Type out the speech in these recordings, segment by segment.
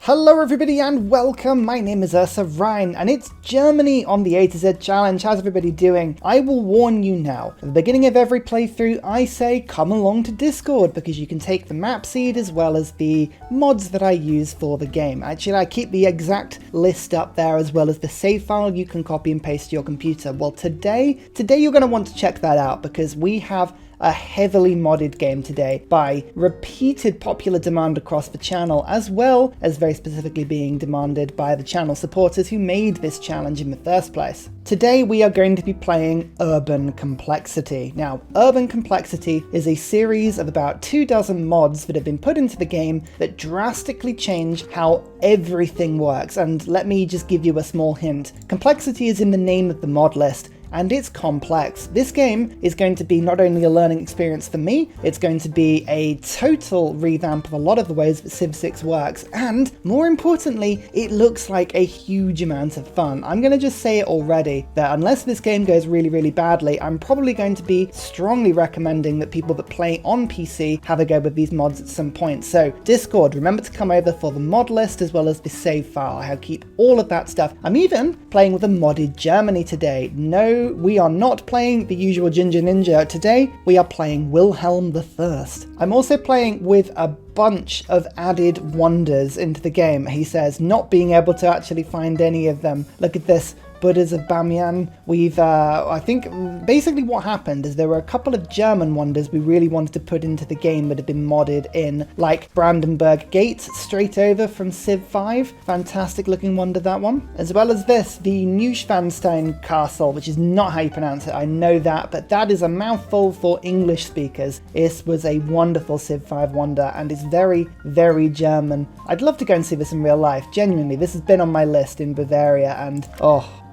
Hello everybody and welcome, my name is Ursa and it's Germany on the A to Z challenge. How's everybody doing? I will warn you now, at the beginning of every playthrough I say come along to Discord because you can take the map seed as well as the mods that I use for the game. Actually, I keep the exact list up there as well as the save file you can copy and paste to your computer. Well, today you're going to want to check that out because we have a heavily modded game today by repeated popular demand across the channel, as well as very specifically being demanded by the channel supporters who made this challenge in the first place. Today we are going to be playing Urban Complexity. Now, Urban Complexity is a series of about 24 mods that have been put into the game that drastically change how everything works, and let me just give you a small hint. Complexity is in the name of the mod list, and it's complex. This game is going to be not only a learning experience for me, it's going to be a total revamp of a lot of the ways that Civ 6 works, and more importantly, it looks like a huge amount of fun. I'm going to just say it already, that unless this game goes really badly, I'm probably going to be strongly recommending that people that play on PC have a go with these mods at some point. So Discord, remember to come over for the mod list as well as the save file. I'll keep all of that stuff. I'm even playing with a modded Germany today. No, we are not playing the usual Ginger Ninja. Today, we are playing Wilhelm I. I'm also playing with a bunch of added wonders into the game. He says, not being able to actually find any of them. Look at this. Buddhas of Bamiyan. We've, I think, basically what happened is there were a couple of German wonders we really wanted to put into the game that have been modded in, like Brandenburg Gate, straight over from Civ 5. Fantastic looking wonder, that one. As well as this, the Neuschwanstein Castle, which is not how you pronounce it, I know that, but that is a mouthful for English speakers. This was a wonderful Civ 5 wonder, and it's very German. I'd love to go and see this in real life, genuinely. This has been on my list in Bavaria, and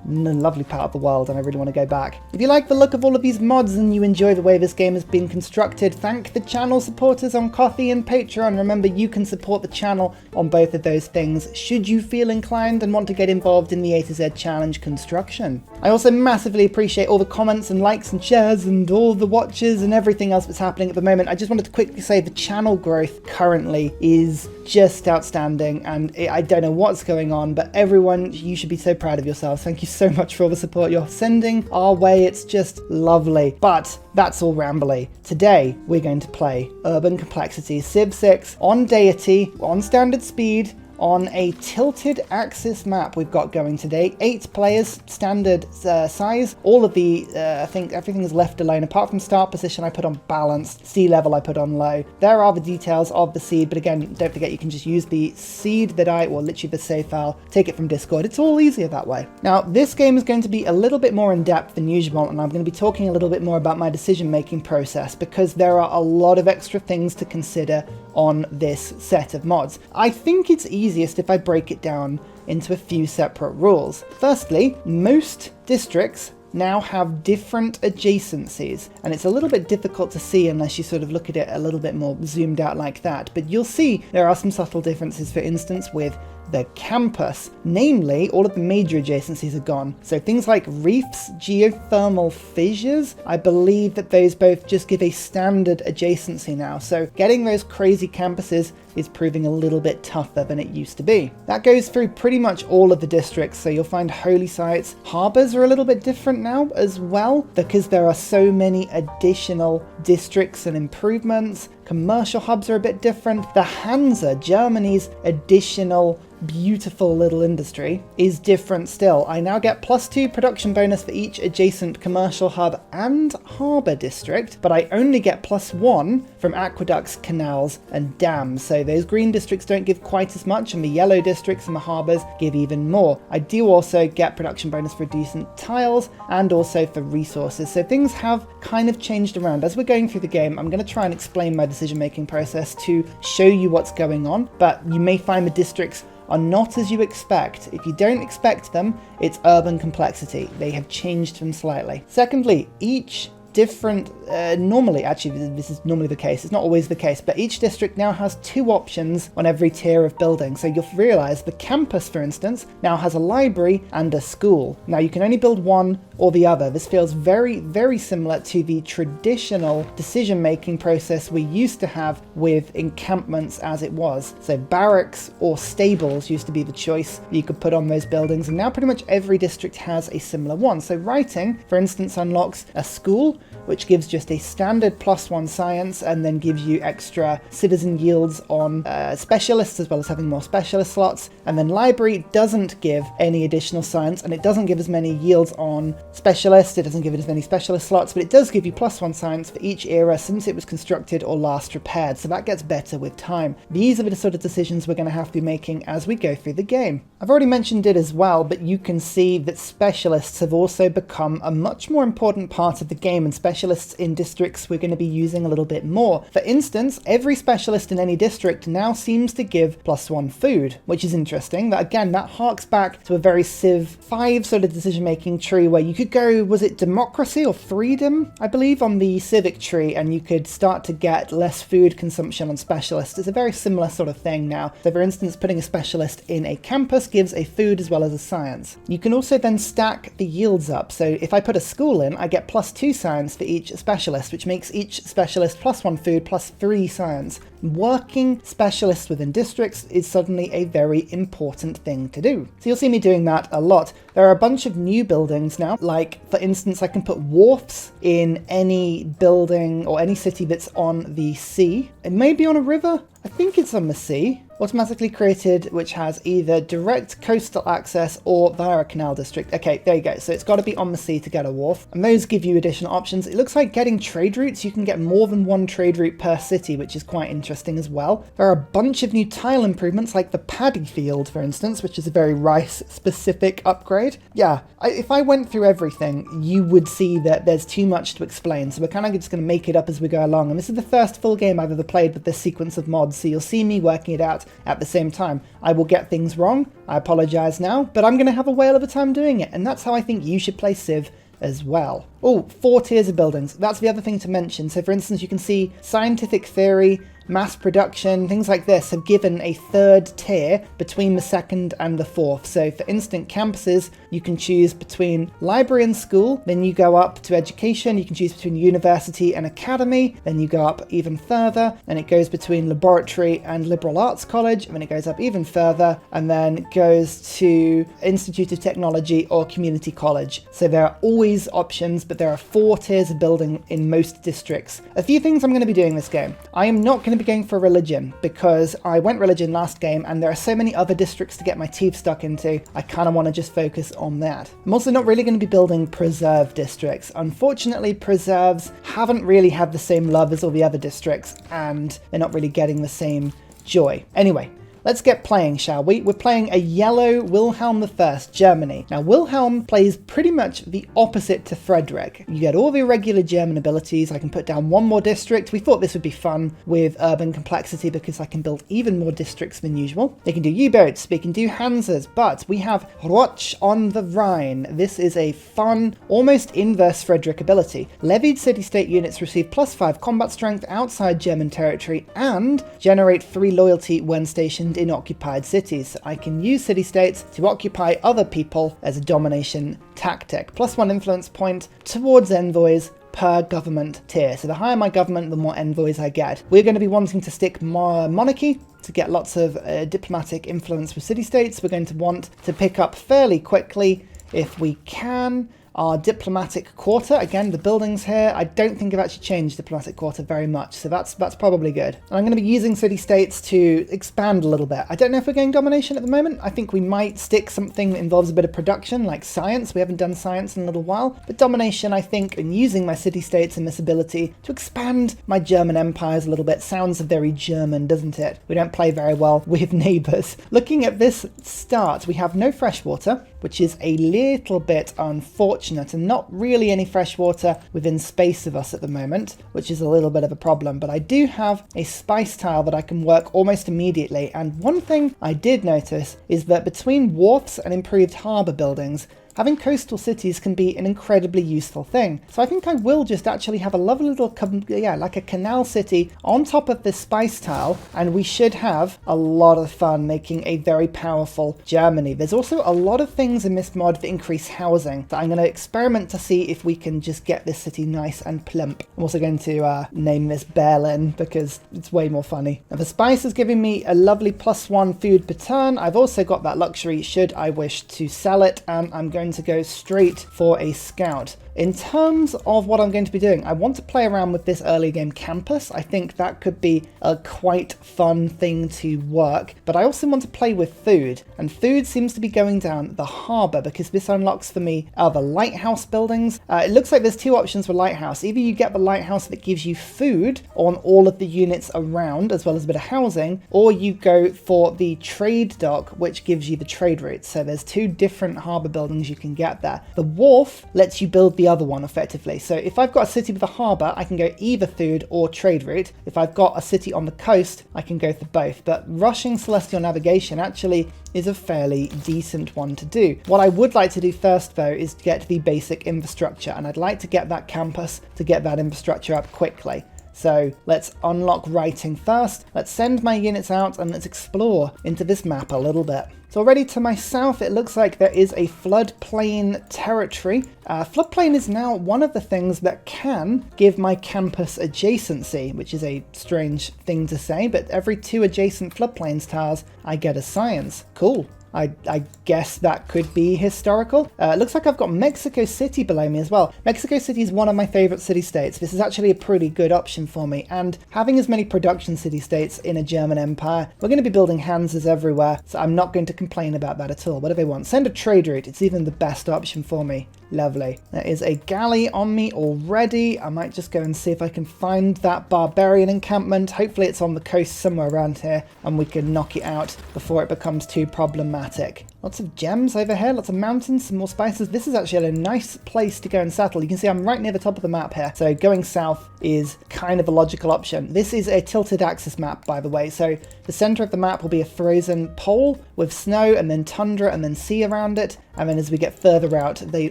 lovely part of the world, and I really want to go back. If you like the look of all of these mods and you enjoy the way this game has been constructed, thank the channel supporters on Ko-fi and Patreon. Remember, you can support the channel on both of those things should you feel inclined and want to get involved in the A to Z challenge construction. I also massively appreciate all the comments and likes and shares and all the watches and everything else that's happening at the moment. I just wanted to quickly say the channel growth currently is just outstanding, and I don't know what's going on, but everyone, you should be so proud of yourselves. Thank you so much for all the support you're sending our way. It's just lovely. But that's all rambly. Today we're going to play Urban Complexity Civ 6 on Deity, on standard speed, on a tilted axis map we've got going today. 8 players, standard size. All of the, I think everything is left alone, apart from start position I put on balanced, sea level I put on low. There are the details of the seed, but again, don't forget you can just use the seed that literally the save file, take it from Discord. It's all easier that way. Now, this game is going to be a little bit more in depth than usual, and I'm going to be talking a little bit more about my decision-making process because there are a lot of extra things to consider on this set of mods. I think it's easiest if I break it down into a few separate rules. Firstly, most districts now have different adjacencies, and it's a little bit difficult to see unless you sort of look at it a little bit more zoomed out like that, but you'll see there are some subtle differences. For instance, with the campus, namely all of the major adjacencies are gone. So things like reefs, geothermal fissures, I believe that those both just give a standard adjacency now. So getting those crazy campuses is proving a little bit tougher than it used to be. That goes through pretty much all of the districts, so you'll find holy sites. Harbors are a little bit different now as well because there are so many additional districts and improvements. Commercial hubs are a bit different. The Hansa, Germany's additional beautiful little industry, is different still. I now get +2 production bonus for each adjacent commercial hub and harbour district, but I only get +1 from aqueducts, canals and dams. So those green districts don't give quite as much, and the yellow districts and the harbours give even more. I do also get production bonus for decent tiles and also for resources. So things have kind of changed around. As we're going through the game, I'm going to try and explain my decision-making process to show you what's going on, but you may find the districts are not as you expect. If you don't expect them, it's Urban Complexity. They have changed them slightly. Secondly, each different, normally, actually this is normally the case, it's not always the case, but each district now has 2 options on every tier of building. So you'll realise the campus, for instance, now has a library and a school. Now you can only build one or the other. This feels very, very similar to the traditional decision-making process we used to have with encampments as it was. So barracks or stables used to be the choice you could put on those buildings, and now pretty much every district has a similar one. So writing, for instance, unlocks a school, which gives just a standard +1 science and then gives you extra citizen yields on specialists, as well as having more specialist slots. And then library doesn't give any additional science, and it doesn't give as many yields on specialists, it doesn't give it as many specialist slots, but it does give you +1 science for each era since it was constructed or last repaired, so that gets better with time. These are the sort of decisions we're going to have to be making as we go through the game. I've already mentioned it as well, but you can see that specialists have also become a much more important part of the game, and specialists in districts we're going to be using a little bit more. For instance, every specialist in any district now seems to give +1 food, which is interesting. That again, that harks back to a very Civ 5 sort of decision-making tree where you could go, was it democracy or freedom, I believe, on the civic tree, and you could start to get less food consumption on specialists. It's a very similar sort of thing now. So for instance, putting a specialist in a campus gives a food as well as a science. You can also then stack the yields up. So if I put a school in, I get +2 science for each specialist, which makes each specialist +1 food +3 science. Working specialists within districts is suddenly a very important thing to do. So you'll see me doing that a lot. There are a bunch of new buildings now, like for instance, I can put wharfs in any building or any city that's on the sea. It may be on a river, I think it's on the sea. Automatically created, which has either direct coastal access or via a canal district. Okay, there you go. So it's got to be on the sea to get a wharf, and those give you additional options. It looks like getting trade routes, you can get more than 1 trade route per city, which is quite interesting as well. There are a bunch of new tile improvements, like the paddy field, for instance, which is a very rice-specific upgrade. Yeah, if I went through everything, you would see that there's too much to explain, so we're kind of just going to make it up as we go along. And this is the first full game I've ever played with this sequence of mods, so you'll see me working it out at the same time. I will get things wrong, I apologize now, but I'm going to have a whale of a time doing it, and that's how I think you should play Civ as well. Oh, 4 tiers of buildings. That's the other thing to mention. So for instance, you can see scientific theory, mass production, things like this have given a 3rd tier between the 2nd and the 4th. So for instant campuses, you can choose between library and school, then you go up to education, you can choose between university and academy, then you go up even further, and it goes between laboratory and liberal arts college, and then it goes up even further, and then goes to Institute of Technology or community college. So there are always options, but there are 4 tiers of building in most districts. A few things I'm going to be doing this game. I am not going to be going for religion, because I went religion last game and there are so many other districts to get my teeth stuck into. I kind of want to just focus on that. I'm also not really going to be building preserve districts. Unfortunately, preserves haven't really had the same love as all the other districts, and they're not really getting the same joy. Anyway, let's get playing, shall we? We're playing a yellow Wilhelm I, Germany. Now, Wilhelm plays pretty much the opposite to Frederick. You get all the irregular German abilities. I can put down 1 more district. We thought this would be fun with urban complexity because I can build even more districts than usual. They can do U-boats, they can do Hansas, but we have Roch on the Rhine. This is a fun, almost inverse Frederick ability. Levied city-state units receive +5 combat strength outside German territory and generate 3 loyalty when stationed in occupied cities. I can use city-states to occupy other people as a domination tactic. +1 influence point towards envoys per government tier. So the higher my government, the more envoys I get. We're going to be wanting to stick more monarchy to get lots of diplomatic influence with city-states. We're going to want to pick up fairly quickly, if we can, our diplomatic quarter. Again, the buildings here, I don't think I've actually changed diplomatic quarter very much, so that's probably good. And I'm going to be using city-states to expand a little bit. I don't know if we're going domination at the moment. I think we might stick something that involves a bit of production, like science. We haven't done science in a little while. But domination, I think, and using my city-states and this ability to expand my German empires a little bit sounds very German, doesn't it? We don't play very well with neighbours. Looking at this start, we have no fresh water, which is a little bit unfortunate, and not really any fresh water within space of us at the moment, which is a little bit of a problem. But I do have a spice tile that I can work almost immediately, and one thing I did notice is that between wharfs and improved harbour buildings, having coastal cities can be an incredibly useful thing. So I think I will just actually have a lovely little, like a canal city on top of this spice tile, and we should have a lot of fun making a very powerful Germany. There's also a lot of things in this mod that increase housing that I'm going to experiment to see if we can just get this city nice and plump. I'm also going to name this Berlin because it's way more funny. Now the spice is giving me a lovely +1 food per turn. I've also got that luxury should I wish to sell it, and I'm going to go straight for a scout. In terms of what I'm going to be doing, I want to play around with this early game campus. I think that could be a quite fun thing to work, but I also want to play with food, and food seems to be going down the harbour because this unlocks for me other lighthouse buildings. It looks like there's two options for lighthouse. Either you get the lighthouse that gives you food on all of the units around, as well as a bit of housing, or you go for the trade dock, which gives you the trade routes. So there's two different harbour buildings you can get there. The wharf lets you build the other one effectively. So if I've got a city with a harbour, I can go either food or trade route. If I've got a city on the coast, I can go for both. But rushing celestial navigation actually is a fairly decent one to do. What I would like to do first though is get the basic infrastructure, and I'd like to get that campus to get that infrastructure up quickly. So let's unlock writing first. Let's send my units out and let's explore into this map a little bit. So already to my south, it looks like there is a floodplain territory. Floodplain is now one of the things that can give my campus adjacency, which is a strange thing to say, but every 2 adjacent floodplains tiles, I get a science. Cool. I guess that could be historical. It looks like I've got Mexico City below me as well. Mexico City is one of my favorite city-states. This is actually a pretty good option for me, and having as many production city-states in a German empire, we're going to be building Hansas everywhere, so I'm not going to complain about that at all. What do they want? Send a trade route. It's even the best option for me. Lovely. There is a galley on me already. I might just go and see if I can find that barbarian encampment. Hopefully it's on the coast somewhere around here and we can knock it out before it becomes too problematic. Lots of gems over here, lots of mountains, some more spices. This is actually a nice place to go and settle. You can see I'm right near the top of the map here, so going south is kind of a logical option. This is a tilted axis map, by the way, so the center of the map will be a frozen pole with snow and then tundra and then sea around it, and then as we get further out, the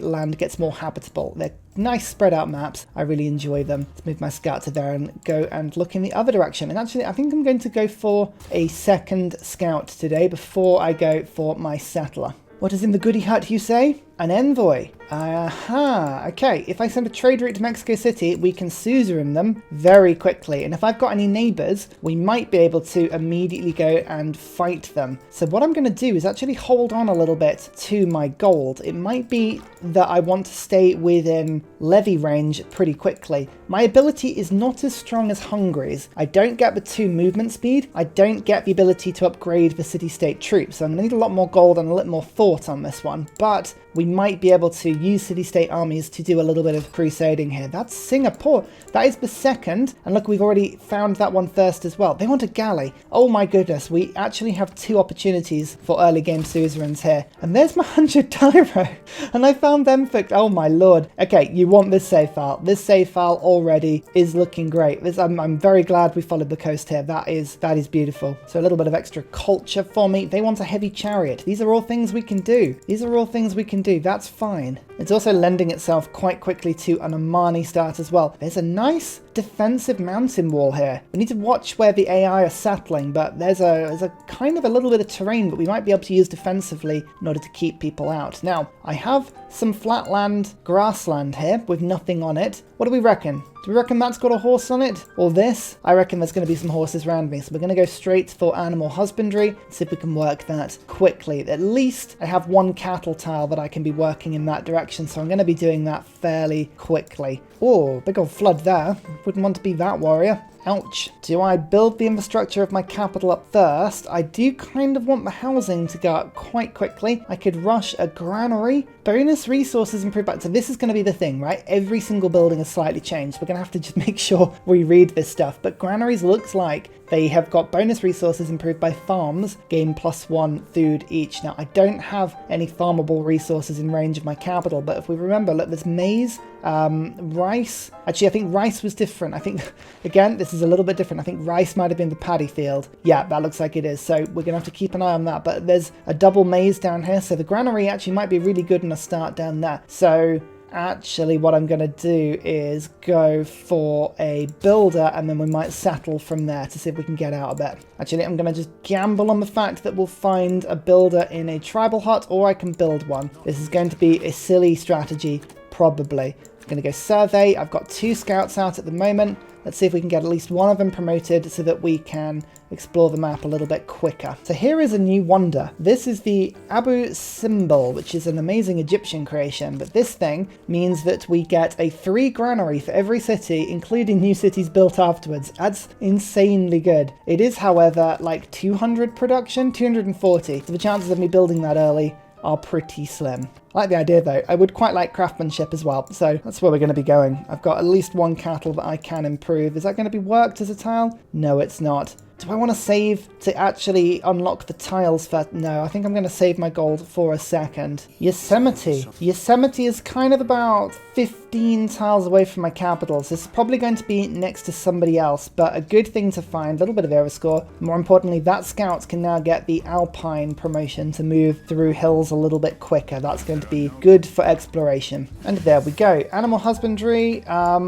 land gets more habitable. They're nice spread out maps. I really enjoy them. Let's move my scout to there and go and look in the other direction. And actually, I think I'm going to go for a second scout today before I go for my settler. What is in the goodie hut, you say? An envoy. Aha, okay. If I send a trade route to Mexico City, we can suzerain them very quickly. And if I've got any neighbors, we might be able to immediately go and fight them. So what I'm going to do is actually hold on a little bit to my gold. It might be that I want to stay within levy range pretty quickly. My ability is not as strong as Hungary's. I don't get the 2 movement speed. I don't get the ability to upgrade the city-state troops. So I'm going to need a lot more gold and a little more thought on this one. But we might be able to use city-state armies to do a little bit of crusading here. That's Singapore. That is the second. And look, we've already found that one first as well. They want a galley. Oh my goodness. We actually have 2 opportunities for early game suzerains here. And there's my 100 tyro. And I found them for... Oh my lord. Okay, you want this save file. This save file already is looking great. I'm very glad we followed the coast here. That is beautiful. So a little bit of extra culture for me. They want a heavy chariot. These are all things we can do. These are all things we can do. That's fine. It's also lending itself quite quickly to an Omani start as well. There's a nice defensive mountain wall here. We need to watch where the AI are settling, but there's a kind of a little bit of terrain that we might be able to use defensively in order to keep people out. Now, I have some flatland grassland here with nothing on it. What do we reckon? Do we reckon that's got a horse on it? Or this? I reckon there's going to be some horses around me. So we're going to go straight for animal husbandry, see if we can work that quickly. At least I have 1 cattle tile that I can be working in that direction. So I'm going to be doing that fairly quickly. Oh, big old flood there. Wouldn't want to be that warrior. Ouch. Do I build the infrastructure of my capital up first? I do kind of want the housing to go up quite quickly. I could rush a granary. Bonus resources improved back. So this is going to be the thing, right? Every single building is slightly changed. We're going to have to just make sure we read this stuff. But granaries looks like they have got bonus resources improved by farms, gain +1 food each. Now, I don't have any farmable resources in range of my capital, but if we remember, look, there's maize, rice. Actually, I think rice was different. I think, again, this this is a little bit different. I think rice might have been the paddy field. Yeah, that looks like it is. So we're going to have to keep an eye on that. But there's a double maze down here. So the granary actually might be really good in a start down there. So actually what I'm going to do is go for a builder, and then we might settle from there to see if we can get out a bit. Actually, I'm going to just gamble on the fact that we'll find a builder in a tribal hut, or I can build one. This is going to be a silly strategy, probably. I'm going to go survey. I've got 2 scouts out at the moment. Let's see if we can get at least one of them promoted so that we can explore the map a little bit quicker. So here is a new wonder. This is the Abu Simbel, which is an amazing Egyptian creation, but this thing means that we get a 3 granary for every city, including new cities built afterwards. That's insanely good. It is, however, like 200 production, 240, so the chances of me building that early are pretty slim. I like the idea though. I would quite like craftsmanship as well, so that's where we're going to be going. I've got at least 1 cattle that I can improve. Is that going to be worked as a tile? No, it's not. Do I want to save to actually unlock the tiles first? No, I think I'm going to save my gold for a second. Yosemite. Yosemite is kind of about 15 tiles away from my capital, so it's probably going to be next to somebody else, but a good thing to find. A little bit of era score. More importantly, that scout can now get the Alpine promotion to move through hills a little bit quicker. That's going to be good for exploration. And there we go. Animal husbandry.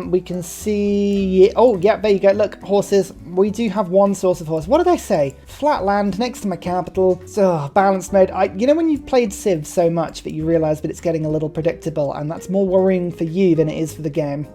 We can see... Oh, yeah, there you go. Look, horses. We do have 1 source of horse. What did I say? Flat land next to my capital. So, balanced mode. You know when you've played Civ so much that you realise that it's getting a little predictable, and that's more worrying for you than it is for the game.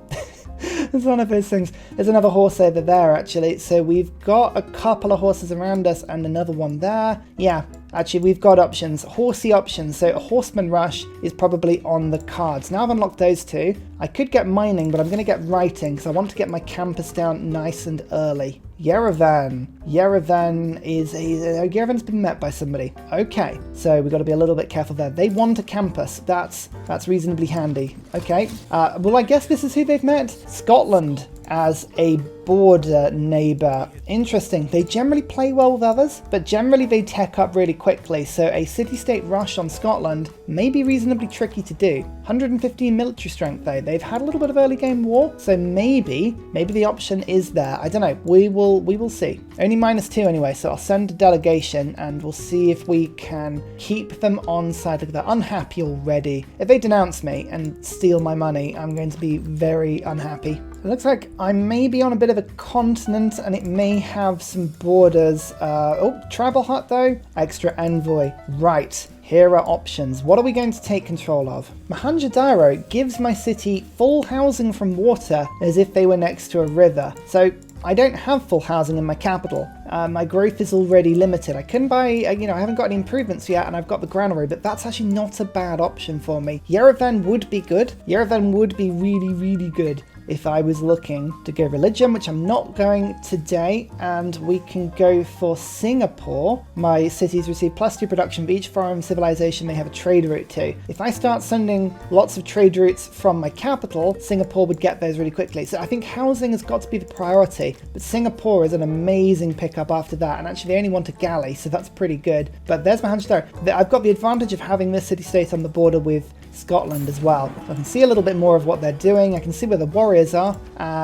It's one of those things. There's another horse over there, actually. So we've got a couple of horses around us and another one there. Yeah, actually, we've got options. Horsey options. So a horseman rush is probably on the cards. Now I've unlocked those 2. I could get mining, but I'm going to get writing because I want to get my campus down nice and early. Yerevan. Yerevan's been met by somebody. Okay, so we've got to be a little bit careful there. They want a campus. That's reasonably handy. Okay, well, I guess this is who they've met. Scotland as a border neighbour. Interesting. They generally play well with others, but generally they tech up really quickly, so a city-state rush on Scotland may be reasonably tricky to do. 115 military strength though. They've had a little bit of early game war, so maybe the option is there. I don't know. We will see. Only -2 anyway, so I'll send a delegation and we'll see if we can keep them on side. Look, they're unhappy already. If they denounce me and steal my money, I'm going to be very unhappy. It looks like I may be on a bit of a continent and it may have some borders. Oh, tribal hut though. Extra envoy. Right. Here are options. What are we going to take control of? Mohenjo-Daro gives my city full housing from water as if they were next to a river. So I don't have full housing in my capital. My growth is already limited. I couldn't buy, I haven't got any improvements yet and I've got the granary, but that's actually not a bad option for me. Yerevan would be good. Yerevan would be really, really good if I was looking to go religion, which I'm not going today, and we can go for Singapore. My cities receive +2 production for each foreign civilization they have a trade route to. If I start sending lots of trade routes from my capital, Singapore would get those really quickly. So I think housing has got to be the priority, but Singapore is an amazing pickup after that, and actually they only want a galley, so that's pretty good. But there's Mohenjo-Daro. I've got the advantage of having this city-state on the border with Scotland as well. I can see a little bit more of what they're doing. I can see where the warriors are.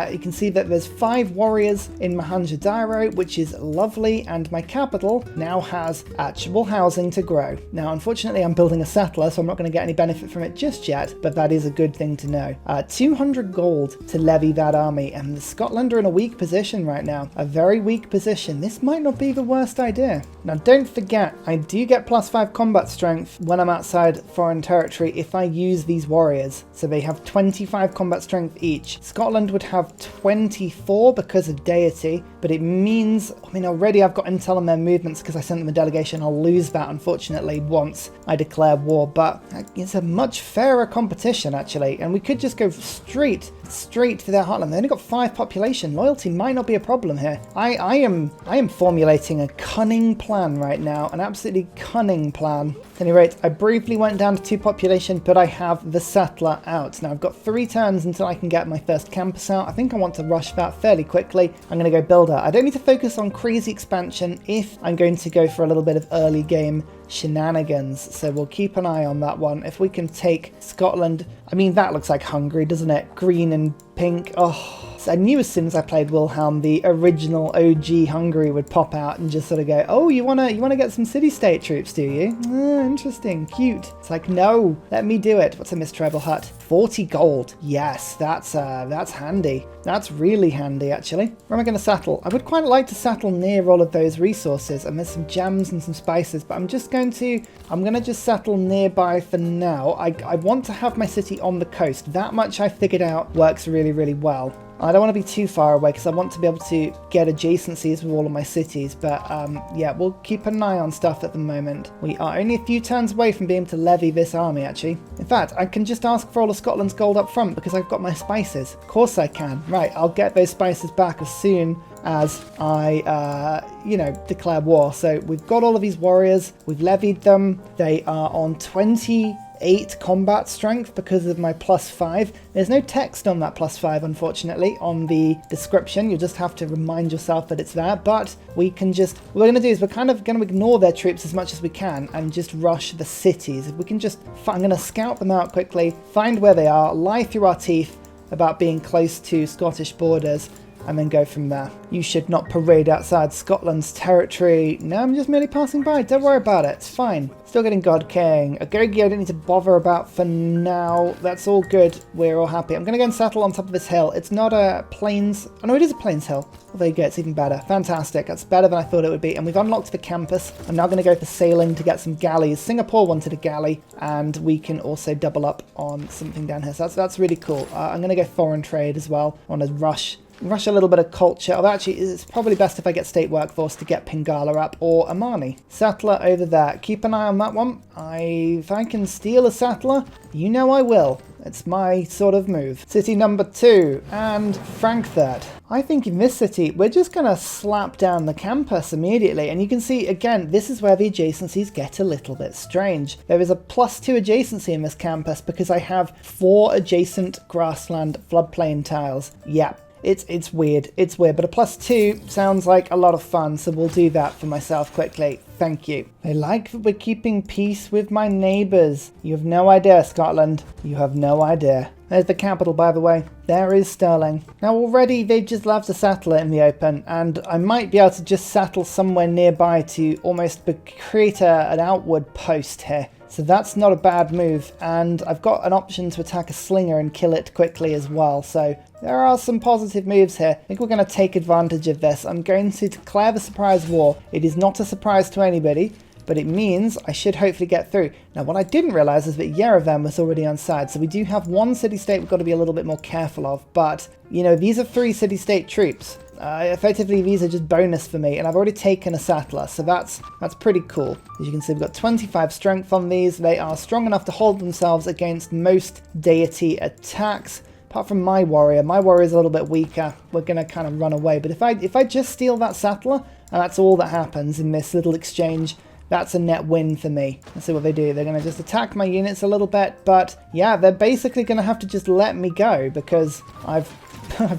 You can see that there's 5 warriors in Mohenjo-Daro, which is lovely, and my capital now has actual housing to grow. Now, unfortunately, I'm building a settler, so I'm not going to get any benefit from it just yet, but that is a good thing to know. 200 gold to levy that army, and Scotland are in a weak position right now. A very weak position. This might not be the worst idea. Now, don't forget, I do get +5 combat strength when I'm outside foreign territory if I use these warriors. So they have 25 combat strength each. Scotland would have 24 because of Deity, but it means, already I've got intel on their movements because I sent them a delegation. I'll lose that, unfortunately, once I declare war, but it's a much fairer competition, actually, and we could just go straight for their heartland. They only got 5 population. Loyalty might not be a problem here. I am formulating a cunning plan right now, an absolutely cunning plan. At any rate, I briefly went down to 2 population, but I have the settler out. Now I've got 3 turns until I can get my first campus out. I think I want to rush that fairly quickly. I'm going to go builder. I don't need to focus on crazy expansion if I'm going to go for a little bit of early game shenanigans, so we'll keep an eye on that one. If we can take Scotland, that looks like Hungary, doesn't it? Green and pink. Oh, So I knew as soon as I played Wilhelm, the original OG Hungary would pop out and just sort of go, oh, you wanna get some city-state troops, do you? Interesting, cute. It's like, no, let me do it. What's a Miss Tribal Hut? 40 gold. Yes, that's handy. That's really handy, actually. Where am I going to settle? I would quite like to settle near all of those resources, and there's some gems and some spices, but I'm going to just settle nearby for now. I want to have my city on the coast. That much I figured out works really, really well. I don't want to be too far away because I want to be able to get adjacencies with all of my cities, but yeah, we'll keep an eye on stuff at the moment. We are only a few turns away from being able to levy this army, actually. In fact, I can just ask for all of Scotland's gold up front because I've got my spices. Of course I can. Right, I'll get those spices back as soon as I, declare war. So we've got all of these warriors, we've levied them, they are on 28 combat strength because of my +5. There's no text on that +5, unfortunately, on the description. You'll just have to remind yourself that it's there, but we can just, what we're going to do is we're kind of going to ignore their troops as much as we can and just rush the cities. If we can just, I'm going to scout them out quickly, find where they are, lie through our teeth about being close to Scottish borders, and then go from there. You should not parade outside Scotland's territory. No, I'm just merely passing by. Don't worry about it. It's fine. Still getting God King. Agogi I don't need to bother about for now. That's all good. We're all happy. I'm going to go and settle on top of this hill. It's not a plains... Oh, no, it is a plains hill. Well, there you go. It's even better. Fantastic. That's better than I thought it would be. And we've unlocked the campus. I'm now going to go for sailing to get some galleys. Singapore wanted a galley, and we can also double up on something down here. So that's really cool. I'm going to go foreign trade as well. I want to rush a little bit of culture. Oh, actually, it's probably best if I get state workforce to get Pingala up or Amani. Settler over there. Keep an eye on that one. If I can steal a settler, you know I will. It's my sort of move. City number 2 and Frankfurt. I think in this city, we're just going to slap down the campus immediately. And you can see, again, this is where the adjacencies get a little bit strange. There is a +2 adjacency in this campus because I have 4 adjacent grassland floodplain tiles. Yeah. It's weird. It's weird, but a +2 sounds like a lot of fun, so we'll do that for myself quickly. Thank you. I like that we're keeping peace with my neighbours. You have no idea, Scotland. You have no idea. There's the capital, by the way. There is Stirling. Now already they've just left a settler in the open, and I might be able to just settle somewhere nearby to almost create an outward post here. So that's not a bad move, and I've got an option to attack a slinger and kill it quickly as well, so there are some positive moves here. I think we're going to take advantage of this. I'm going to declare the surprise war. It is not a surprise to anybody, but it means I should hopefully get through. Now what I didn't realise is that Yerevan was already on side, so we do have one city-state we've got to be a little bit more careful of, but, you know, these are 3 city-state troops. Effectively, these are just bonus for me, and I've already taken a settler, so that's pretty cool. As you can see, we've got 25 strength on these. They are strong enough to hold themselves against most deity attacks. Apart from my warrior. My warrior is a little bit weaker. We're going to kind of run away. But if I just steal that settler, and that's all that happens in this little exchange, that's a net win for me. Let's see what they do. They're going to just attack my units a little bit, but yeah, they're basically going to have to just let me go because I've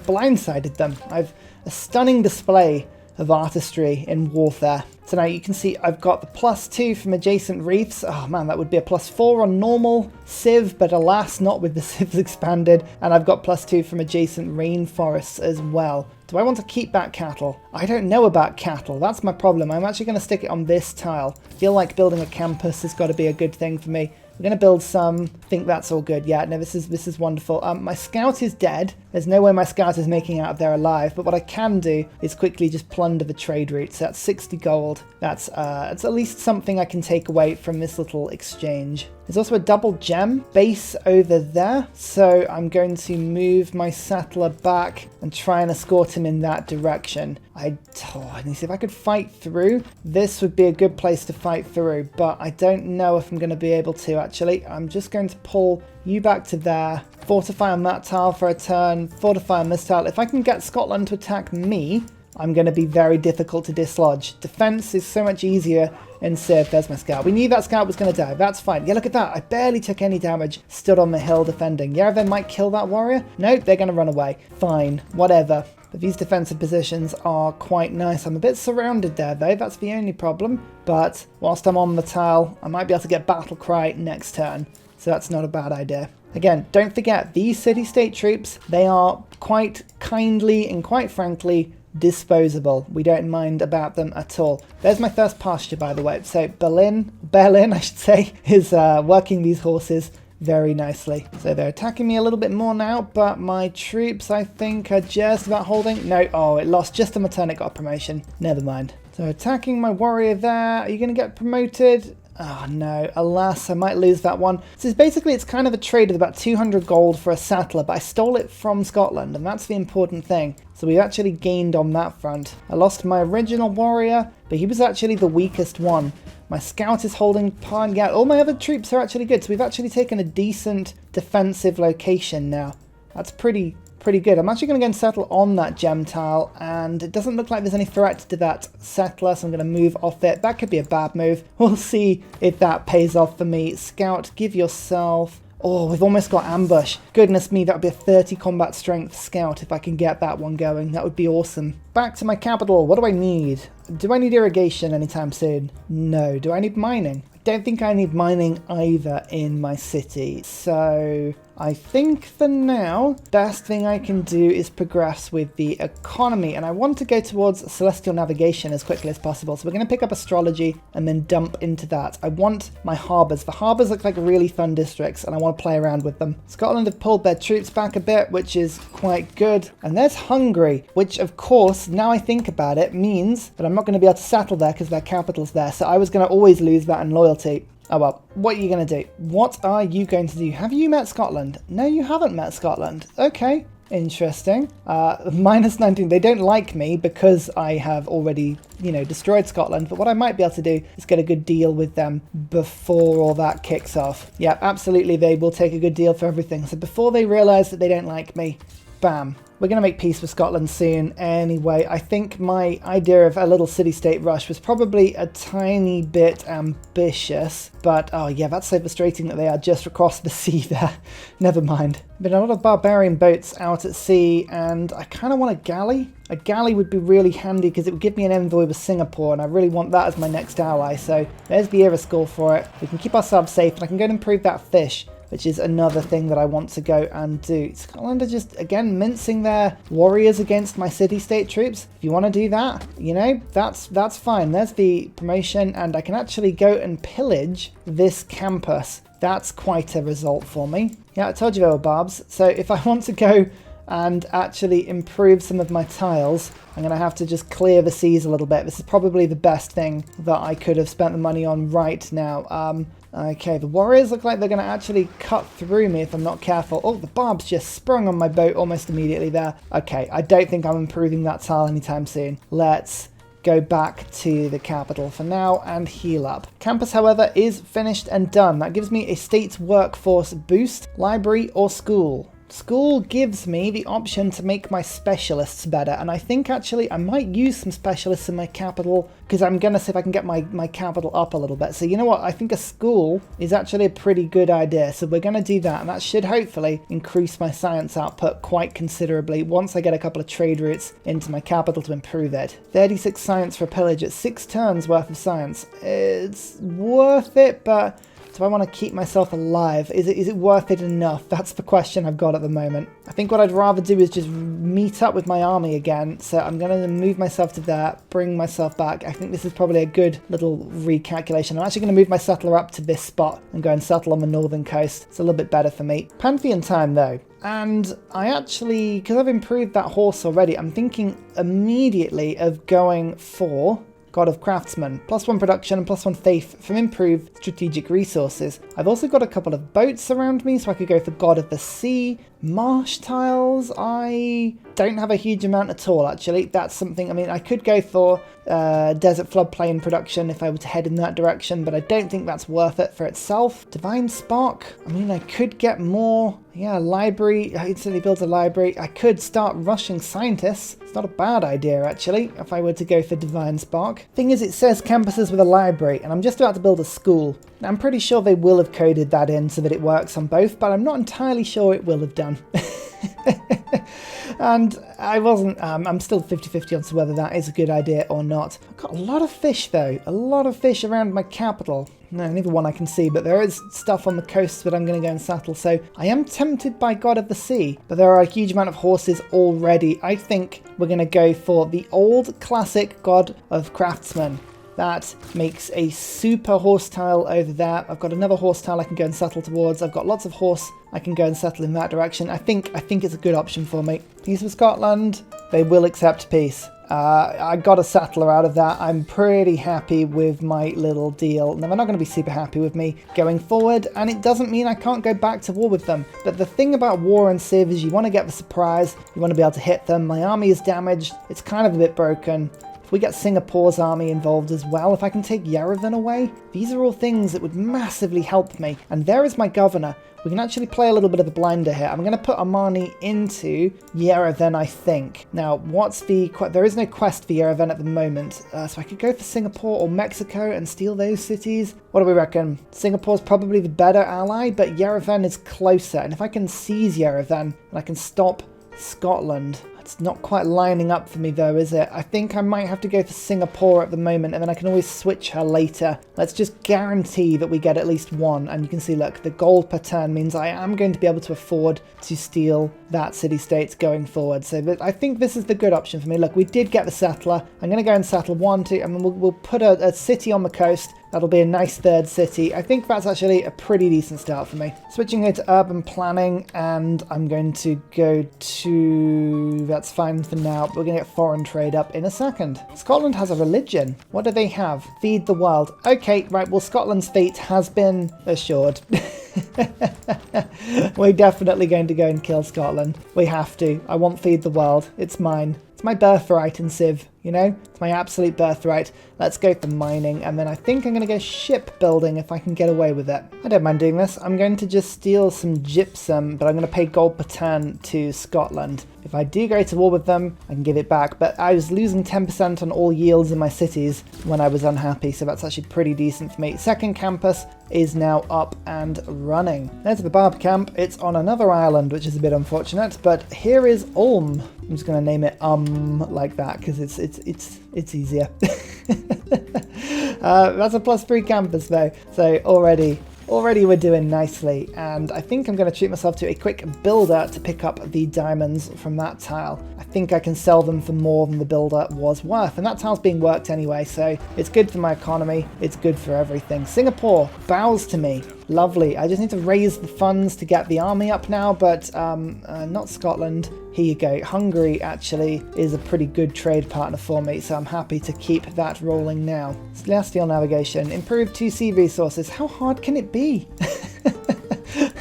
blindsided them. I've a stunning display of artistry in warfare. So now you can see I've got the +2 from adjacent reefs. Oh man, that would be a +4 on normal civ, but alas, not with the civs expanded. And I've got +2 from adjacent rainforests as well. Do I want to keep back cattle? I don't know about cattle. That's my problem. I'm actually going to stick it on this tile. I feel like building a campus has got to be a good thing for me. We're going to build some. I think that's all good. Yeah, no, this is wonderful. My scout is dead. There's no way my scout is making out of there alive. But what I can do is quickly just plunder the trade routes. That's 60 gold. That's at least something I can take away from this little exchange. There's also a double gem base over there. So I'm going to move my settler back and try and escort him in that direction. I need to see if I could fight through. This would be a good place to fight through, but I don't know if I'm going to be able to actually. I'm just going to pull you back to there. Fortify on that tile for a turn. Fortify on this tile. If I can get Scotland to attack me, I'm going to be very difficult to dislodge. Defense is so much easier in Civ. There's my scout. We knew that scout was going to die. That's fine. Yeah, look at that. I barely took any damage. Stood on the hill defending. Yerevan might kill that warrior. Nope, they're going to run away. Fine. Whatever. But these defensive positions are quite nice. I'm a bit surrounded there, though. That's the only problem. But whilst I'm on the tile, I might be able to get Battle Cry next turn. so that's not a bad idea. Again, don't forget, these city-state troops, they are quite kindly and quite frankly disposable. We don't mind about them at all. There's my first pasture, by the way. So Berlin, I should say, is working these horses very nicely. So they're attacking me a little bit more now, but my troops, I think, are just about holding. No, oh, it lost just a maternate got a promotion. Never mind. So attacking my warrior there. Are you going to get promoted? Oh no, alas, I might lose that one. So basically it's kind of a trade of about 200 gold for a sattler, but I stole it from Scotland, and that's the important thing. So we've actually gained on that front. I lost my original warrior, but he was actually the weakest one. My scout is holding Parn. Yeah, all my other troops are actually good, so we've actually taken a decent defensive location now. That's pretty good. I'm actually going to go and settle on that gem tile, and it doesn't look like there's any threat to that settler, so I'm going to move off it. That could be a bad move. We'll see if that pays off for me. Scout, give yourself... Oh, we've almost got ambush. Goodness me, that would be a 30 combat strength scout if I can get that one going. That would be awesome. Back to my capital. What do I need? Do I need irrigation anytime soon? No. Do I need mining? I don't think I need mining either in my city. So I think for now, best thing I can do is progress with the economy. And I want to go towards celestial navigation as quickly as possible. So we're going to pick up astrology and then dump into that. I want my harbours. The harbours look like really fun districts, and I want to play around with them. Scotland have pulled their troops back a bit, which is quite good. And there's Hungary, which of course, now I think about it, means that I'm not going to be able to settle there because their capital's there. So I was going to always lose that in loyalty. Oh well, what are you going to do? What are you going to do? Have you met Scotland? No, you haven't met Scotland. Okay, interesting. Minus 19. They don't like me because I have already, destroyed Scotland. But what I might be able to do is get a good deal with them before all that kicks off. Yeah, absolutely. They will take a good deal for everything. So before they realise that they don't like me, bam. We're going to make peace with Scotland soon anyway. I think my idea of a little city-state rush was probably a tiny bit ambitious, but oh yeah, that's so frustrating that they are just across the sea there. Never mind. Been a lot of barbarian boats out at sea, and I kind of want a galley. A galley would be really handy because it would give me an envoy with Singapore, and I really want that as my next ally. So there's the era score for it. We can keep ourselves safe, and I can go and improve that fish, which is another thing that I want to go and do. Scotland are just, again, mincing their warriors against my city-state troops. If you want to do that, that's fine. There's the promotion, and I can actually go and pillage this campus. That's quite a result for me. Yeah, I told you there were barbs. So if I want to go and actually improve some of my tiles, I'm going to have to just clear the seas a little bit. This is probably the best thing that I could have spent the money on right now. Okay, the warriors look like they're going to actually cut through me if I'm not careful. Oh, the barbs just sprung on my boat almost immediately there. Okay, I don't think I'm improving that tile anytime soon. Let's go back to the capital for now and heal up. Campus, however, is finished and done. That gives me a state workforce boost, library or school. School gives me the option to make my specialists better, and I think actually I might use some specialists in my capital because I'm going to see if I can get my capital up a little bit. So you know what, I think a school is actually a pretty good idea, so we're going to do that, and that should hopefully increase my science output quite considerably once I get a couple of trade routes into my capital to improve it. 36 science for pillage at 6 turns worth of science. It's worth it, but do I want to keep myself alive? Is it worth it enough? That's the question I've got at the moment. I think what I'd rather do is just meet up with my army again. So I'm going to move myself to there, bring myself back. I think this is probably a good little recalculation. I'm actually going to move my settler up to this spot and go and settle on the northern coast. It's a little bit better for me. Pantheon time though. And I actually, because I've improved that horse already, I'm thinking immediately of going for God of Craftsman, +1 production and +1 faith from improved strategic resources. I've also got a couple of boats around me, so I could go for God of the Sea. Marsh tiles, I don't have a huge amount at all, actually. That's something, I mean, I could go for desert floodplain production if I were to head in that direction, but I don't think that's worth it for itself. Divine Spark, I mean, I could get more. Yeah, library, I instantly build a library. I could start rushing scientists. It's not a bad idea, actually, if I were to go for Divine Spark. Thing is, it says campuses with a library, and I'm just about to build a school. Now, I'm pretty sure they will have coded that in so that it works on both, but I'm not entirely sure it will have done. And I wasn't, I'm still 50-50 on whether that is a good idea or not. I've got a lot of fish though, a lot of fish around my capital. No, neither one I can see, but there is stuff on the coast that I'm going to go and settle. So I am tempted by God of the Sea, but there are a huge amount of horses already. I think we're going to go for the old classic God of Craftsmen. That makes a super horse tile over there. I've got another horse tile I can go and settle towards. I've got lots of horse I can go and settle in that direction. I think it's a good option for me. Peace with Scotland. They will accept peace. I got a settler out of that. I'm pretty happy with my little deal. Now, they're not going to be super happy with me going forward, and it doesn't mean I can't go back to war with them. But the thing about war and Civ is you want to get the surprise. You want to be able to hit them. My army is damaged. It's kind of a bit broken. We get Singapore's army involved as well. If I can take Yerevan away, these are all things that would massively help me. And there is my governor. We can actually play a little bit of a blinder here. I'm going to put Armani into Yerevan, I think. Now, there is no quest for Yerevan at the moment. So I could go for Singapore or Mexico and steal those cities. What do we reckon? Singapore's probably the better ally, but Yerevan is closer. And if I can seize Yerevan, and I can stop Scotland. It's not quite lining up for me though, is it? I think I might have to go for Singapore at the moment, and then I can always switch her later. Let's just guarantee that we get at least one. And you can see, look, the gold per turn means I am going to be able to afford to steal that city-state going forward. So I think this is the good option for me. Look, we did get the settler. I'm going to go and settle 1, 2, and we'll put a city on the coast. That'll be a nice third city. I think that's actually a pretty decent start for me. Switching here to urban planning, and I'm going to go to... That's fine for now. We're going to get foreign trade up in a second. Scotland has a religion. What do they have? Feed the world. Okay, right. Well, Scotland's fate has been assured. We're definitely going to go and kill Scotland. We have to. I want Feed the World. It's mine. It's my birthright in Civ, you know? It's my absolute birthright. Let's go for mining, and then I think I'm going to go shipbuilding if I can get away with it. I don't mind doing this. I'm going to just steal some gypsum, but I'm going to pay gold per turn to Scotland. If I do go to war with them, I can give it back, but I was losing 10% on all yields in my cities when I was unhappy, so that's actually pretty decent for me. Second campus is now up and running. There's the Barb camp. It's on another island, which is a bit unfortunate, but here is Ulm. I'm just going to name it like that because it's easier. That's a +3 campus though, so already we're doing nicely, and I think I'm going to treat myself to a quick builder to pick up the diamonds from that tile. I think I can sell them for more than the builder was worth, and that tile's being worked anyway, so it's good for my economy, it's good for everything. Singapore bows to me. Lovely. I just need to raise the funds to get the army up now, but not Scotland. Here you go. Hungary actually is a pretty good trade partner for me, so I'm happy to keep that rolling now. Celestial navigation. Improved 2C resources. How hard can it be?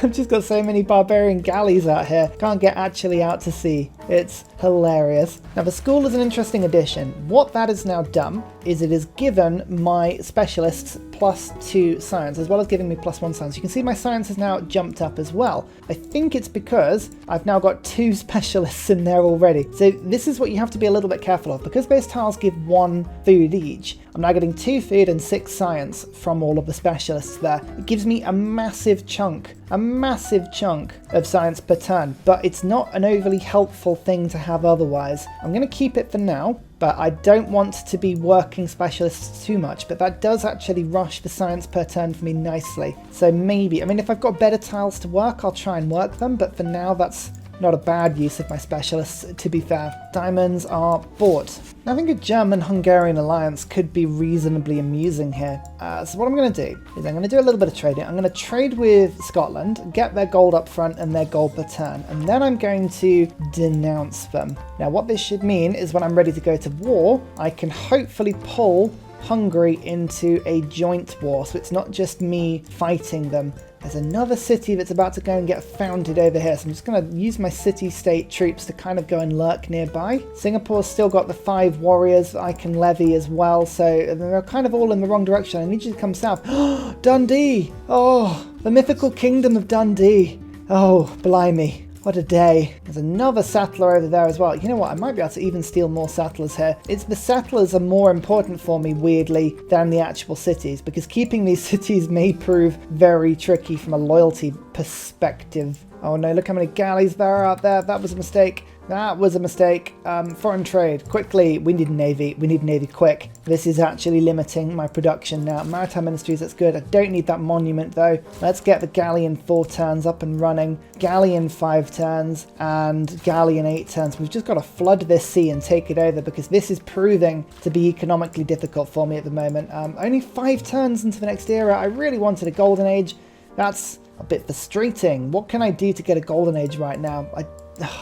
I've just got so many barbarian galleys out here. Can't get actually out to sea. It's hilarious. Now, the school is an interesting addition. What that has now done is it has given my specialists +2 science, as well as giving me +1 science. You can see my science has now jumped up as well. I think it's because I've now got 2 specialists in there already. So this is what you have to be a little bit careful of. Because base tiles give 1 food each, I'm now getting 2 food and 6 science from all of the specialists there. It gives me a massive chunk of science per turn, but it's not an overly helpful thing to have otherwise. I'm going to keep it for now, but I don't want to be working specialists too much, but that does actually rush the science per turn for me nicely. So maybe, I mean, if I've got better tiles to work, I'll try and work them, but for now that's not a bad use of my specialists, to be fair. Diamonds are bought. I think a German-Hungarian alliance could be reasonably amusing here. So what I'm going to do is I'm going to do a little bit of trading. I'm going to trade with Scotland, get their gold up front and their gold per turn, and then I'm going to denounce them. Now what this should mean is when I'm ready to go to war, I can hopefully pull Hungary into a joint war, so it's not just me fighting them. There's another city that's about to go and get founded over here, so I'm just going to use my city-state troops to kind of go and lurk nearby. Singapore's still got the 5 warriors that I can levy as well, so they're kind of all in the wrong direction. I need you to come south. Dundee! Oh, the mythical kingdom of Dundee. Oh, blimey. What a day. There's another settler over there as well. You know what? I might be able to even steal more settlers here. It's the settlers are more important for me, weirdly, than the actual cities, because keeping these cities may prove very tricky from a loyalty perspective. Oh no, look how many galleys there are out there. That was a mistake. That was a mistake. Foreign trade. Quickly. We need a navy. We need a navy quick. This is actually limiting my production now. Maritime ministries, that's good. I don't need that monument though. Let's get the galleon 4 turns up and running. Galleon 5 turns and galleon 8 turns. We've just got to flood this sea and take it over because this is proving to be economically difficult for me at the moment. Only 5 turns into the next era. I really wanted a golden age. That's a bit frustrating. What can I do to get a golden age right now?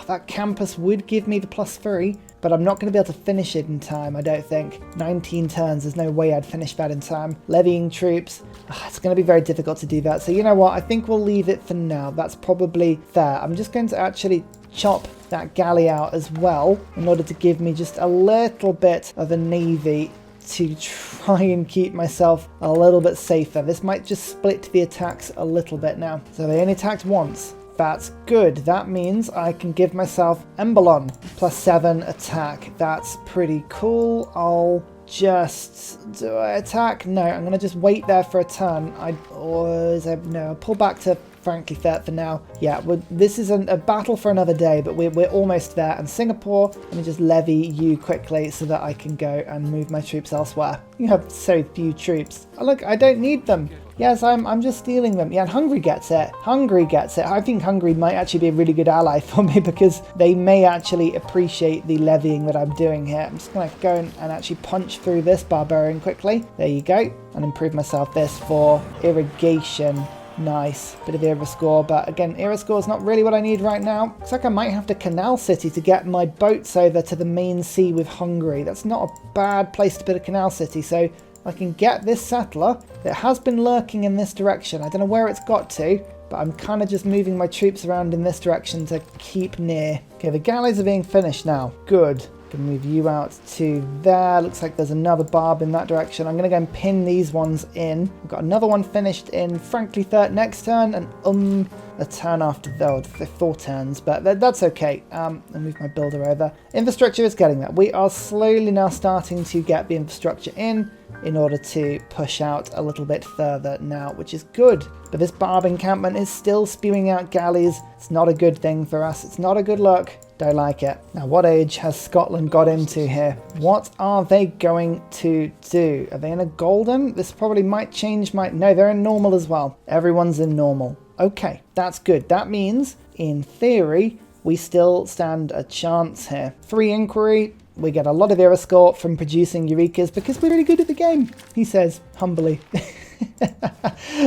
That campus would give me the +3, but I'm not going to be able to finish it in time, I don't think. 19 turns, there's no way I'd finish that in time. Levying troops, it's going to be very difficult to do that. So you know what, I think we'll leave it for now. That's probably fair. I'm just going to actually chop that galley out as well in order to give me just a little bit of a navy to try and keep myself a little bit safer. This might just split the attacks a little bit now. So they only attacked once. That's good. That means I can give myself Embalon +7 attack. That's pretty cool. I'll just... do I attack? No, I'm going to just wait there for a turn. No, I'll pull back to frankly for now. Yeah, this is a battle for another day, but we're almost there. And Singapore, let me just levy you quickly so that I can go and move my troops elsewhere. You have so few troops. Oh, look, I don't need them. Yes, I'm just stealing them. Yeah, and Hungary gets it. Hungary gets it. I think Hungary might actually be a really good ally for me because they may actually appreciate the levying that I'm doing here. I'm just going to go and actually punch through this barbarian quickly. There you go. And improve myself this for irrigation. Nice. Bit of era score, but again, era score is not really what I need right now. Looks like I might have to canal city to get my boats over to the main sea with Hungary. That's not a bad place to put a canal city, so I can get this settler that has been lurking in this direction. I don't know where it's got to, but I'm kind of just moving my troops around in this direction to keep near. Okay, the galleys are being finished now. Good. Can move you out to there. Looks like there's another barb in that direction. I'm going to go and pin these ones in. We've got another one finished in frankly third next turn and a turn after though, 4 turns, but that's okay. I'll move my builder over. Infrastructure is getting that. We are slowly now starting to get the infrastructure in order to push out a little bit further now, which is good. But this barb encampment is still spewing out galleys. It's not a good thing for us. It's not a good look. Don't like it. Now, what age has Scotland got into here? What are they going to do? Are they in a golden? This probably might change my... No, they're in normal as well. Everyone's in normal. Okay, that's good. That means, in theory, we still stand a chance here. 3 inquiry. We get a lot of era score from producing Eurekas because we're really good at the game, he says humbly.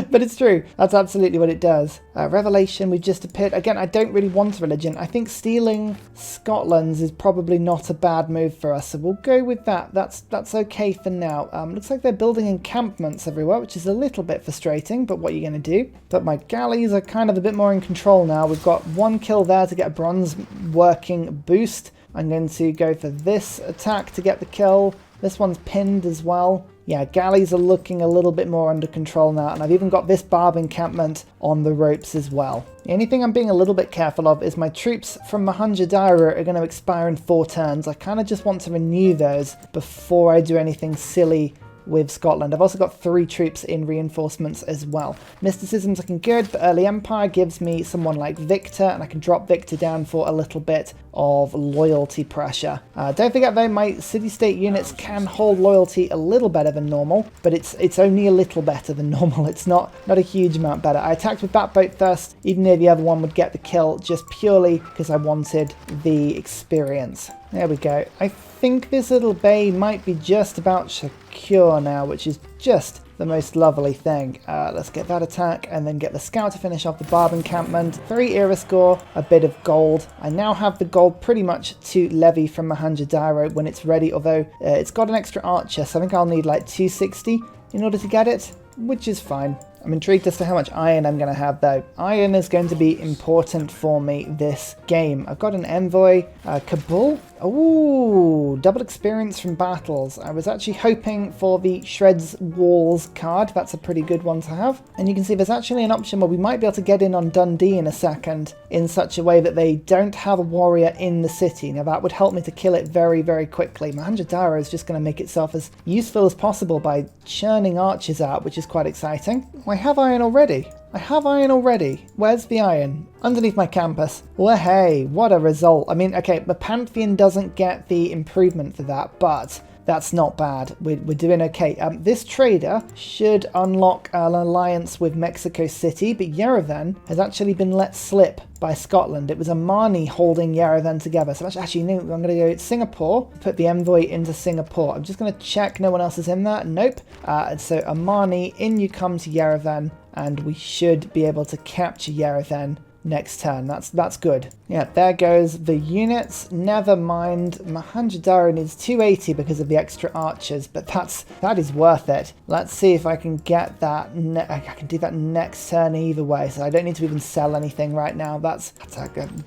But it's true. That's absolutely what it does. Revelation, we've just appeared. Again, I don't really want religion. I think stealing Scotland's is probably not a bad move for us, so we'll go with that. That's okay for now. Looks like they're building encampments everywhere, which is a little bit frustrating, but what are you going to do? But my galleys are kind of a bit more in control now. We've got 1 kill there to get a bronze working boost. I'm going to go for this attack to get the kill. This one's pinned as well. Yeah, galleys are looking a little bit more under control now, and I've even got this barb encampment on the ropes as well. The only thing I'm being a little bit careful of is my troops from Mohenjo-Daro are going to expire in 4 turns. I kind of just want to renew those before I do anything silly with Scotland. I've also got 3 troops in reinforcements as well. Mysticism's looking good, but Early Empire gives me someone like Victor, and I can drop Victor down for a little bit of loyalty pressure. Don't forget though, my city-state units can hold loyalty a little better than normal, but it's only a little better than normal. It's not a huge amount better. I attacked with that boat first, even though the other one would get the kill, just purely because I wanted the experience. There we go. I think this little bay might be just about secure now, which is just the most lovely thing. Let's get that attack and then get the scout to finish off the barb encampment. 3 era score, a bit of gold. I now have the gold pretty much to levy from Mohenjo-Daro when it's ready, although it's got an extra archer, so I think I'll need like 260 in order to get it, which is fine. I'm intrigued as to how much iron I'm going to have though. Iron is going to be important for me this game. I've got an envoy, Kabul. Ooh, double experience from battles. I was actually hoping for the Shreds Walls card. That's a pretty good one to have. And you can see there's actually an option where we might be able to get in on Dundee in a second in such a way that they don't have a warrior in the city. Now that would help me to kill it very, very quickly. Mohenjo-Daro is just going to make itself as useful as possible by churning archers out, which is quite exciting. I have iron already. I have iron already. Where's the iron? Underneath my campus. Well, hey, what a result. I mean, okay, the Pantheon doesn't get the improvement for that, but that's not bad. We're doing okay. This trader should unlock an alliance with Mexico City, but Yerevan has actually been let slip by Scotland. It was Amani holding Yerevan together. So actually, no, I'm going to go Singapore, put the envoy into Singapore. I'm just going to check no one else is in there. Nope. So Amani, in you come to Yerevan, and we should be able to capture Yerevan next turn. That's good. Yeah, there goes the units. Never mind, Mohenjo-daro needs 280 because of the extra archers, but that is worth it. Let's see if I can get that. I can do that next turn either way, so I don't need to even sell anything right now. That's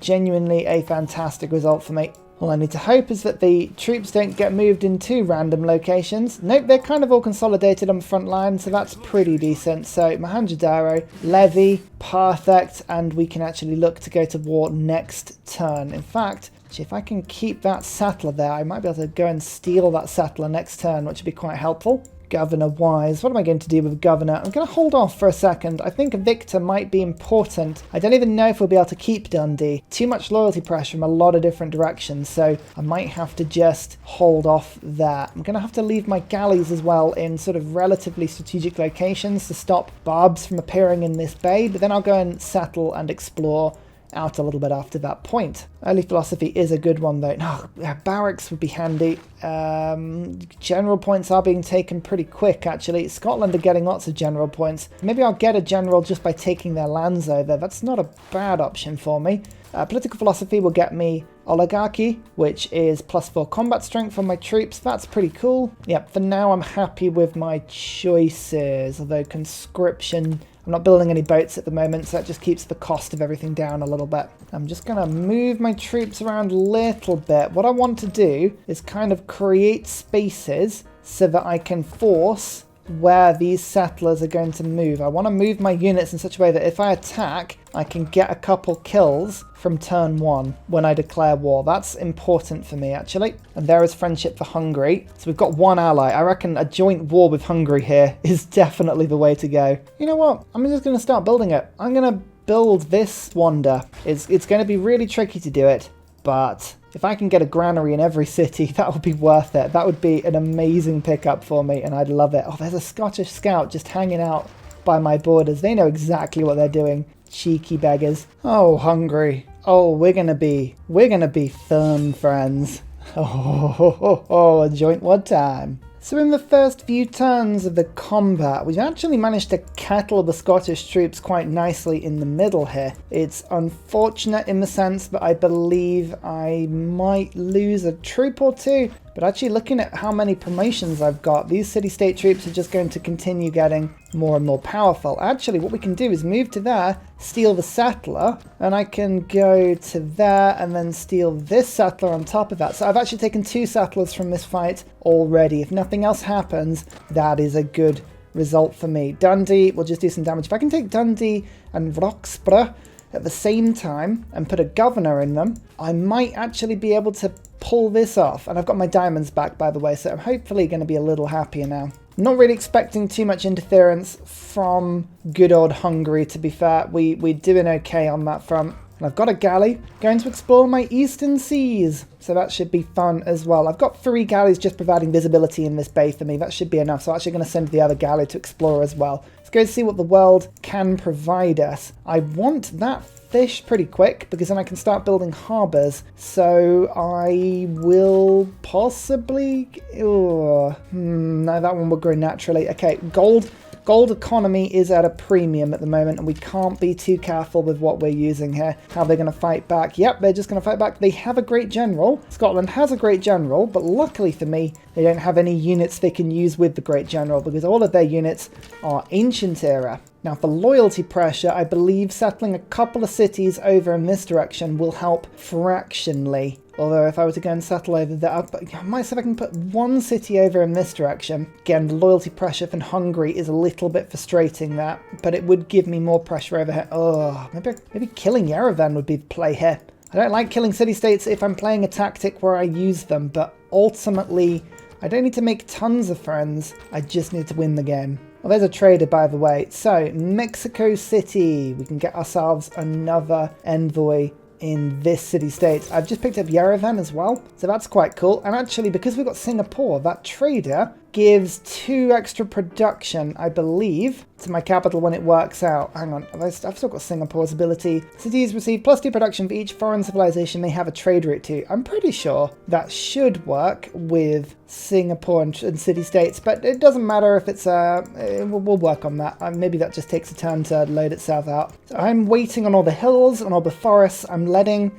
genuinely a fantastic result for me. All I need to hope is that the troops don't get moved into random locations. Nope, they're kind of all consolidated on the front line, so that's pretty decent. So Mohenjo-daro, levy, perfect, and we can actually look to go to war next turn. In fact, if I can keep that settler there, I might be able to go and steal that settler next turn, which would be quite helpful. Governor-wise, what am I going to do with governor? I'm going to hold off for a second. I think a victor might be important. I don't even know if we'll be able to keep Dundee. Too much loyalty pressure from a lot of different directions, so I might have to just hold off there. I'm going to have to leave my galleys as well in sort of relatively strategic locations to stop barbs from appearing in this bay, but then I'll go and settle and explore out a little bit after that point. Early philosophy is a good one though. No, barracks would be handy. General points are being taken pretty quick actually. Scotland are getting lots of general points. Maybe I'll get a general just by taking their lands over. That's not a bad option for me. Political philosophy will get me oligarchy, which is +4 combat strength on my troops. That's pretty cool. Yep, for now I'm happy with my choices, although conscription, I'm not building any boats at the moment, so that just keeps the cost of everything down a little bit. I'm just going to move my troops around a little bit. What I want to do is kind of create spaces so that I can force where these settlers are going to move. I want to move my units in such a way that if I attack, I can get a couple kills from turn 1 when I declare war. That's important for me, actually. And there is friendship for Hungary. So we've got one ally. I reckon a joint war with Hungary here is definitely the way to go. You know what? I'm just going to start building it. I'm going to build this wonder. It's going to be really tricky to do it, but if I can get a granary in every city, that would be worth it. That would be an amazing pickup for me, and I'd love it. Oh, there's a Scottish scout just hanging out by my borders. They know exactly what they're doing. Cheeky beggars. Oh, Hungary. Oh, we're gonna be fun, friends. Oh, a joint war time. So in the first few turns of the combat, we've actually managed to kettle the Scottish troops quite nicely in the middle here. It's unfortunate in the sense that I believe I might lose a troop or two, but actually looking at how many promotions I've got, these city-state troops are just going to continue getting more and more powerful. Actually, what we can do is move to there, steal the settler, and I can go to there and then steal this settler on top of that. So I've actually taken 2 settlers from this fight already. If nothing else happens, that is a good result for me. Dundee will just do some damage. If I can take Dundee and Roxburgh at the same time and put a governor in them, I might actually be able to pull this off. And I've got my diamonds back, by the way, so I'm hopefully going to be a little happier now. Not really expecting too much interference from good old Hungary, to be fair. We're doing okay on that front. And I've got a galley going to explore my eastern seas, so that should be fun as well. I've got 3 galleys just providing visibility in this bay for me. That should be enough, so I'm actually going to send the other galley to explore as well. Let's go see what the world can provide us. I want that fish pretty quick because then I can start building harbours. So I will possibly... no, that one will grow naturally. Okay, gold economy is at a premium at the moment, and we can't be too careful with what we're using here. How they're going to fight back? Yep, they're just going to fight back. They have a great general. Scotland has a great general, but luckily for me, they don't have any units they can use with the great general because all of their units are ancient era. Now for loyalty pressure, I believe settling a couple of cities over in this direction will help fractionally. Although if I were to go and settle over there, I might see if I can put 1 city over in this direction. Again, the loyalty pressure from Hungary is a little bit frustrating that, but it would give me more pressure over here. Oh, maybe killing Yerevan would be the play here. I don't like killing city-states if I'm playing a tactic where I use them, but ultimately, I don't need to make tons of friends. I just need to win the game. Oh, there's a trader, by the way. So, Mexico City. We can get ourselves another envoy in this city-state. I've just picked up Yerevan as well, so that's quite cool. And actually, because we've got Singapore, that trader gives 2 extra production, I believe, to my capital when it works out. Hang on, I've still got Singapore's ability. Cities receive +2 production for each foreign civilization they have a trade route to. I'm pretty sure that should work with Singapore and city-states, but it doesn't matter if it's we'll work on that. Maybe that just takes a turn to load itself out. So I'm waiting on all the hills and all the forests. I'm letting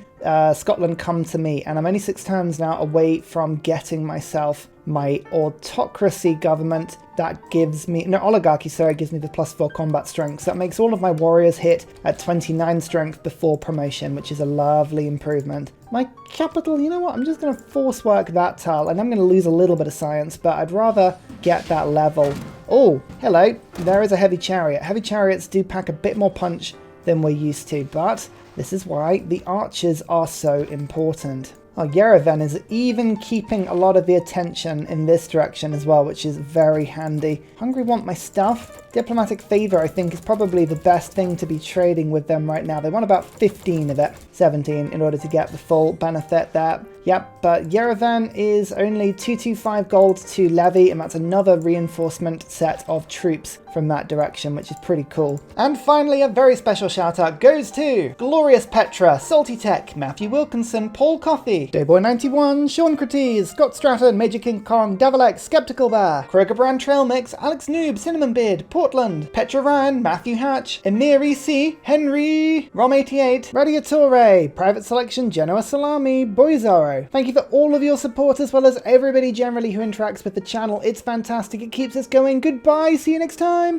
Scotland come to me, and I'm only 6 turns now away from getting myself my autocracy government. That gives me, no, oligarchy, sorry, gives me the +4 combat strength. So that makes all of my warriors hit at 29 strength before promotion, which is a lovely improvement. My capital, you know what, I'm just going to force work that tile, and I'm going to lose a little bit of science, but I'd rather get that level. Oh, hello, there is a heavy chariot. Heavy chariots do pack a bit more punch than we're used to, but this is why the archers are so important. Oh, Yerevan is even keeping a lot of the attention in this direction as well, which is very handy. Hungary want my stuff. Diplomatic favor, I think, is probably the best thing to be trading with them right now. They want about 15 of it, 17, in order to get the full benefit there. Yep, but Yerevan is only 225 gold to levy, and that's another reinforcement set of troops from that direction, which is pretty cool. And finally, a very special shout out goes to Glorious Petra, Salty Tech, Matthew Wilkinson, Paul Coffey, Dayboy91, Sean Crites, Scott Stratton, Major King Kong, Davalex, Skeptical Bear, Kroger Brand Trail Mix, Alex Noob, Cinnamon Beard, Portland, Petra Ryan, Matthew Hatch, Emir EC, Henry, Rom88, Radiatore, Private Selection, Genoa Salami, Boyzaro. Thank you for all of your support, as well as everybody generally who interacts with the channel. It's fantastic. It keeps us going. Goodbye. See you next time.